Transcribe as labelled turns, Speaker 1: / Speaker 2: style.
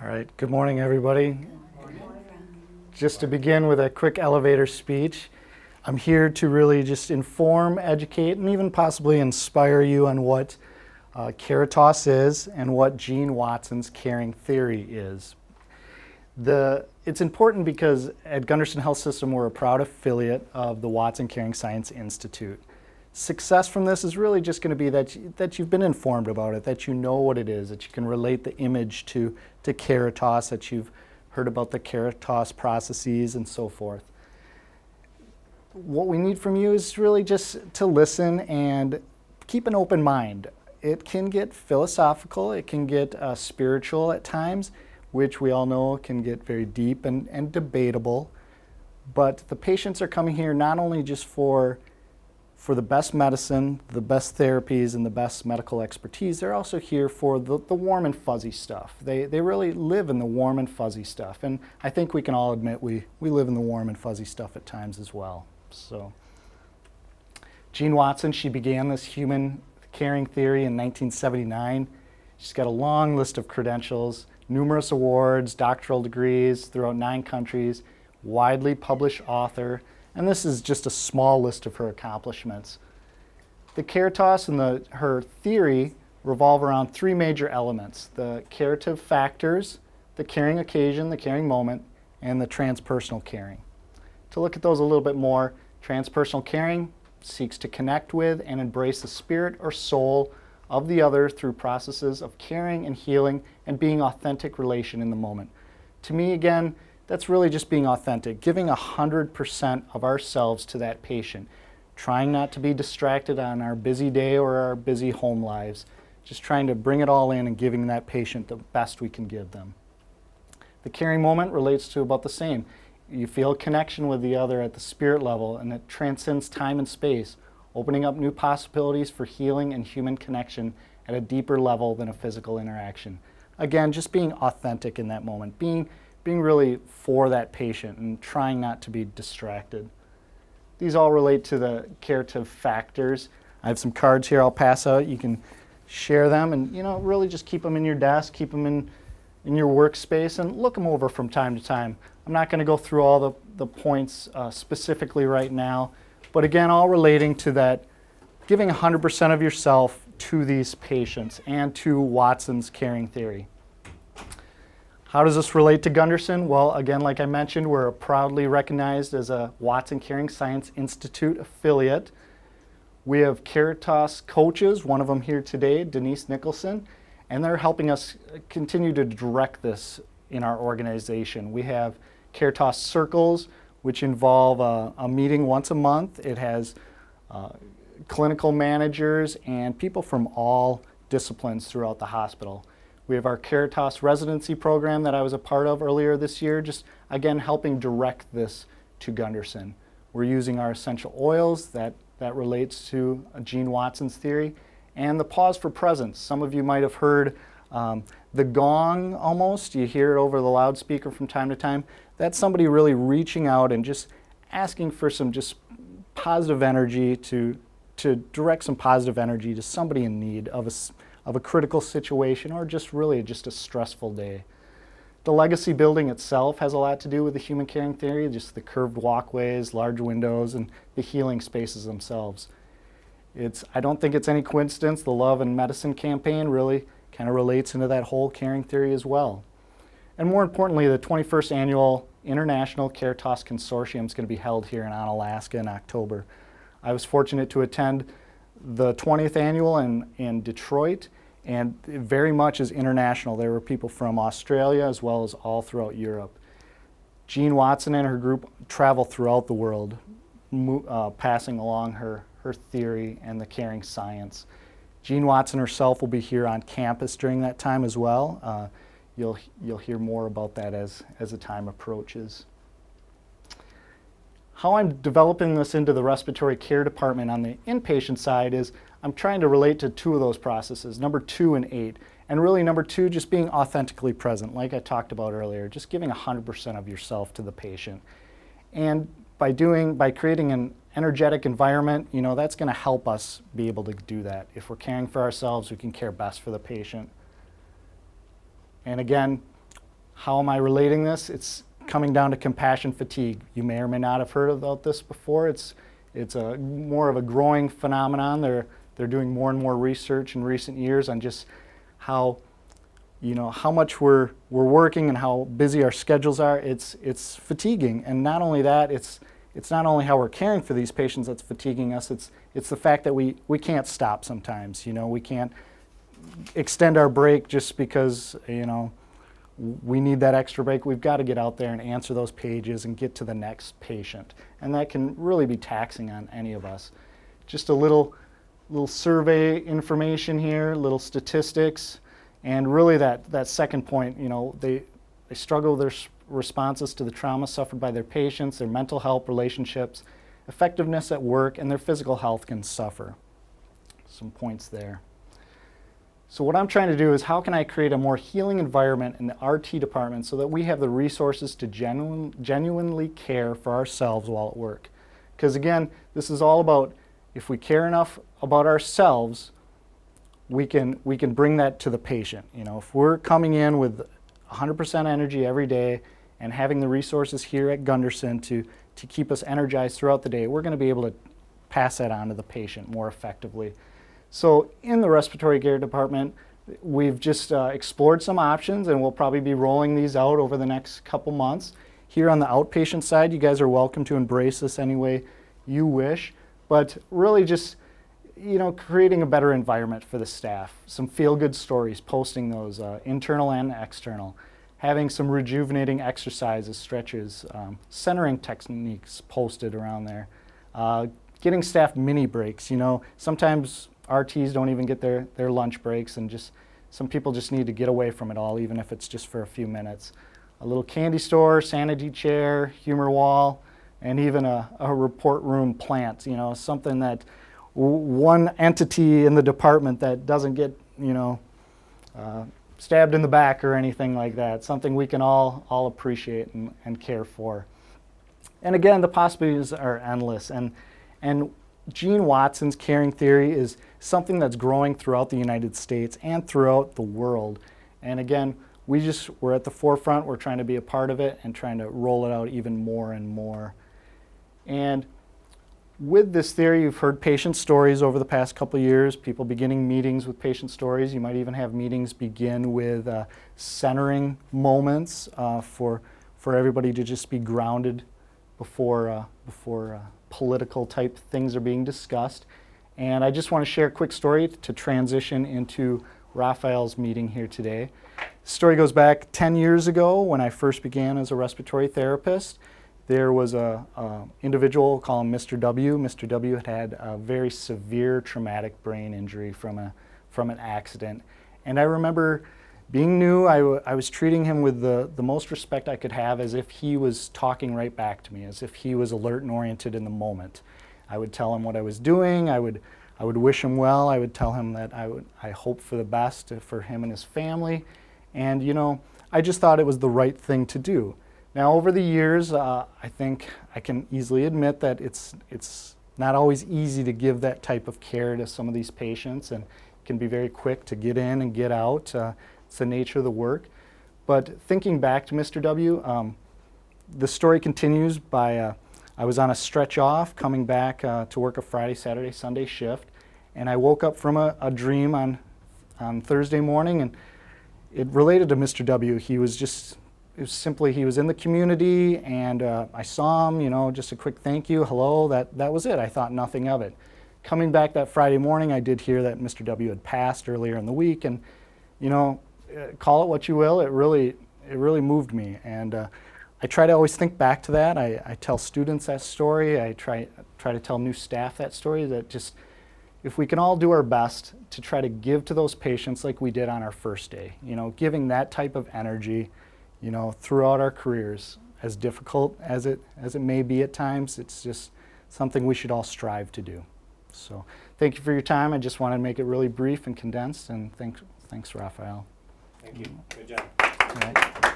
Speaker 1: All right, good morning, everybody. Just to begin with a quick elevator speech, I'm here to really just inform, educate, and even possibly inspire you on what Caritas is and what Gene Watson's caring theory is. It's important because at Gunderson Health System, we're a proud affiliate of the Watson Caring Science Institute. Success from this is really just going to be that you've been informed about it, that you know what it is, that you can relate the image to Caritas, that you've heard about the Caritas processes and so forth. What we need from you is really just to listen and keep an open mind. It can get philosophical, it can get spiritual at times, which we all know can get very deep and debatable. But the patients are coming here not only just for the best medicine, the best therapies, and the best medical expertise, they're also here for the warm and fuzzy stuff. They really live in the warm and fuzzy stuff. And I think we can all admit we live in the warm and fuzzy stuff at times as well. So, Gene Watson, she began this human caring theory in 1979. She's got a long list of credentials, numerous awards, doctoral degrees throughout 9 countries, widely published author, and this is just a small list of her accomplishments. The Caritas and her theory revolve around 3 major elements: the curative factors, the caring occasion, the caring moment, and the transpersonal caring. To look at those a little bit more, transpersonal caring seeks to connect with and embrace the spirit or soul of the other through processes of caring and healing and being authentic relation in the moment. To me, again, that's really just being authentic, giving 100% of ourselves to that patient, trying not to be distracted on our busy day or our busy home lives, just trying to bring it all in and giving that patient the best we can give them. The caring moment relates to about the same. You feel a connection with the other at the spirit level, and it transcends time and space, opening up new possibilities for healing and human connection at a deeper level than a physical interaction. Again, just being authentic in that moment, being really for that patient and trying not to be distracted. These all relate to the curative factors. I have some cards here I'll pass out. You can share them and really just keep them in your desk, keep them in your workspace, and look them over from time to time. I'm not going to go through all the points specifically right now, but again, all relating to that giving 100% of yourself to these patients and to Watson's caring theory. How does this relate to Gunderson? Well, again, like I mentioned, we're proudly recognized as a Watson Caring Science Institute affiliate. We have Caritas coaches, one of them here today, Denise Nicholson, and they're helping us continue to direct this in our organization. We have Caritas circles, which involve a meeting once a month. It has clinical managers and people from all disciplines throughout the hospital. We have our Caritas residency program that I was a part of earlier this year, just again helping direct this to Gunderson. We're using our essential oils that relates to Gene Watson's theory, and the pause for presence. Some of you might have heard the gong almost. You hear it over the loudspeaker from time to time. That's somebody really reaching out and just asking for some just positive energy to direct some positive energy to somebody in need of a critical situation or just a stressful day. The legacy building itself has a lot to do with the human caring theory, just the curved walkways, large windows, and the healing spaces themselves. I don't think it's any coincidence the Love and Medicine campaign really kind of relates into that whole caring theory as well. And more importantly, the 21st Annual International Caritas Consortium is going to be held here in Onalaska in October. I was fortunate to attend the 20th annual in Detroit, and it very much is international. There were people from Australia as well as all throughout Europe. Gene Watson and her group travel throughout the world, passing along her theory and the caring science. Gene Watson herself will be here on campus during that time as well. You'll hear more about that as the time approaches. How I'm developing this into the respiratory care department on the inpatient side is I'm trying to relate to 2 of those processes, number 2 and 8. And really number 2, just being authentically present, like I talked about earlier, just giving 100% of yourself to the patient. And by creating an energetic environment, that's going to help us be able to do that. If we're caring for ourselves, we can care best for the patient. And again, how am I relating this? It's coming down to compassion fatigue. You may or may not have heard about this before. It's a more of a growing phenomenon. They're doing more and more research in recent years on just how, how much we're working and how busy our schedules are. It's fatiguing, and not only that, it's not only how we're caring for these patients that's fatiguing us. It's the fact that we can't stop sometimes. We can't extend our break just because we need that extra break. We've got to get out there and answer those pages and get to the next patient, and that can really be taxing on any of us. Just a little survey information here, little statistics, and really that second point. They struggle with their responses to the trauma suffered by their patients, their mental health, relationships, effectiveness at work, and their physical health can suffer. Some points there. So what I'm trying to do is, how can I create a more healing environment in the RT department so that we have the resources to genuinely care for ourselves while at work? Because again, this is all about, if we care enough about ourselves, we can bring that to the patient. If we're coming in with 100% energy every day and having the resources here at Gunderson to keep us energized throughout the day, we're going to be able to pass that on to the patient more effectively. So in the respiratory care department, we've just explored some options, and we'll probably be rolling these out over the next couple months. Here on the outpatient side, you guys are welcome to embrace this any way you wish, but really just creating a better environment for the staff, some feel-good stories, posting those internal and external, having some rejuvenating exercises, stretches, centering techniques posted around there, getting staff mini breaks. Sometimes RTs don't even get their lunch breaks, and some people just need to get away from it all, even if it's just for a few minutes. A little candy store, sanity chair, humor wall, and even a report room plant, something that one entity in the department that doesn't get, stabbed in the back or anything like that, something we can all appreciate and care for. And again, the possibilities are endless, and Gene Watson's caring theory is something that's growing throughout the United States and throughout the world. And again, we're at the forefront. We're trying to be a part of it and trying to roll it out even more and more. And with this theory, you've heard patient stories over the past couple of years, people beginning meetings with patient stories. You might even have meetings begin with centering moments for everybody to just be grounded before political type things are being discussed. And I just want to share a quick story to transition into Raphael's meeting here today. The story goes back 10 years ago when I first began as a respiratory therapist. There was a individual called Mr. W. Mr. W had a very severe traumatic brain injury from an accident. And I remember being new, I was treating him with the most respect I could have, as if he was talking right back to me, as if he was alert and oriented in the moment. I would tell him what I was doing. I would wish him well. I would tell him that I hope for the best for him and his family. And I just thought it was the right thing to do. Now, over the years, I think I can easily admit that it's not always easy to give that type of care to some of these patients, and it can be very quick to get in and get out. It's the nature of the work. But thinking back to Mr. W, the story continues by I was on a stretch off, coming back to work a Friday, Saturday, Sunday shift, and I woke up from a dream on Thursday morning, and it related to Mr. W. He was in the community, and I saw him, just a quick thank you, hello, that was it. I thought nothing of it. Coming back that Friday morning, I did hear that Mr. W had passed earlier in the week, and call it what you will, it really moved me. And I try to always think back to that. I tell students that story. I try to tell new staff that story, that just, if we can all do our best to try to give to those patients like we did on our first day, giving that type of energy, throughout our careers, as difficult as it may be at times, it's just something we should all strive to do. So thank you for your time. I just wanted to make it really brief and condensed, and thanks Raphael.
Speaker 2: Thank you. Good job.
Speaker 1: All right.